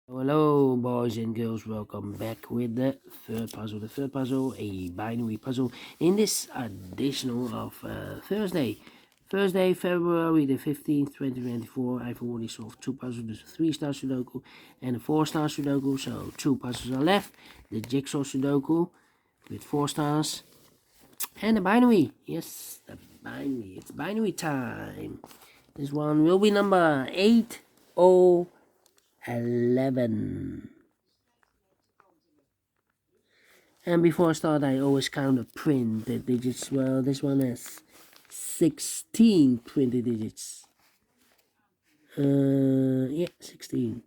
Hello boys and girls, welcome back with the third puzzle, a binary puzzle in this additional of Thursday, February the 15th, 2024. I've already solved two puzzles, there's a 3-star Sudoku and a 4-star Sudoku, so two puzzles are left. The jigsaw Sudoku with 4 stars and the binary, yes, the binary, it's binary time. This one will be number 8:11. And before I start, I always count the printed digits. Well, this one has 16 printed digits. Yeah, 16.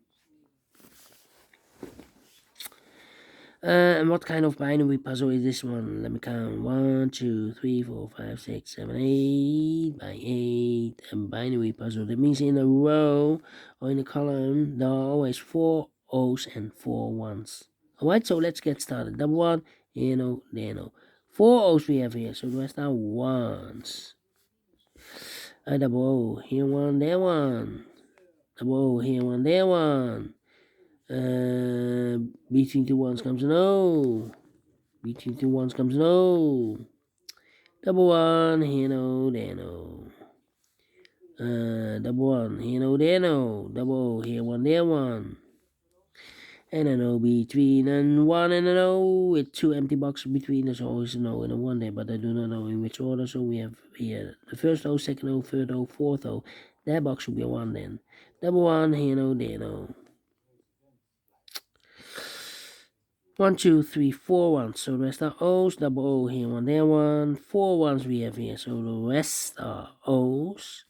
And what kind of binary puzzle is this one? Let me count. 1, 2, 3, 4, 5, 6, 7, 8 by 8. A binary puzzle. That means in a row or in a column, there are always 4 O's and 4 1s. Alright, so let's get started. Double one, here no, there no. 4 O's we have here, so the rest are 1s. A double O, here one, there one. Double O, here one, there one. Between two ones comes an O. Between two ones comes an O. Double one, here no, there no. Double one, here no, there no. Double O, here one, there one. And an O between and 1 and an O with 2 empty boxes between. There's always an O and a 1 there, but I do not know in which order. So we have here the first O, second O, third O, fourth O. That box should be a 1 then. Double one, here no, there no. 1, 2, 3, 4 ones. So the rest are O's. Double O, here one, there one. 4 ones we have here. So the rest are O's.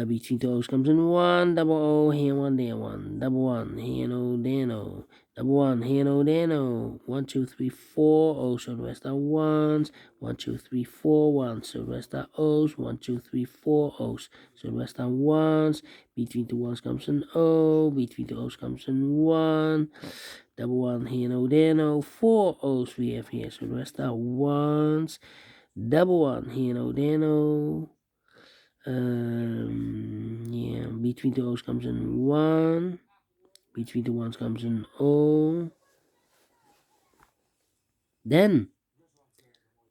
Between two O's comes in 1, double O, here one, there one, double one, here no, there no, double one, here no, there no, 1, 2, 3, 4 O's, so the rest are 1s, 1, 2, 3, 4 1s, so the rest are O's, 1, 2, 3, 4 O's, so the rest are 1s, between two 1s comes an O, between two O's comes in 1, double one, here no, there no, 4 O's we have here, so the rest are 1s, double one, here no, there no. Yeah, between the O's comes in 1, between the 1s comes in O. Then,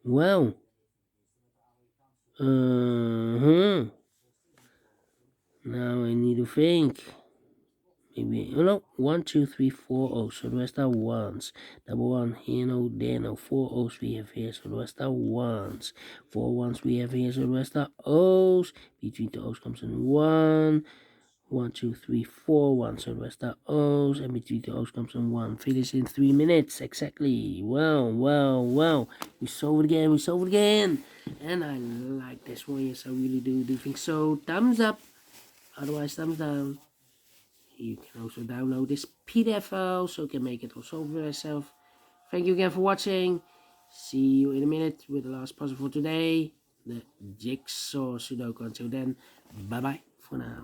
well, now I need to think. Maybe, oh no, 1, 2, 3, 4 O's, so the rest are 1s. Double one, here no, there no, 4 O's we have here, so the rest are 1s. 4 1s we have here, so the rest are O's. Between the O's comes in 1. 1, 2, 3, 4 1, so the rest are O's, and between the O's comes in 1. Finish in 3 minutes, exactly. Well, we solve it again, and I like this one, yes, I really do think so. Thumbs up, otherwise thumbs down. You can also download this PDF file, so you can make it or solve it yourself. Thank you again for watching. See you in a minute with the last puzzle for today, the Jigsaw Sudoku. Until then, bye-bye for now.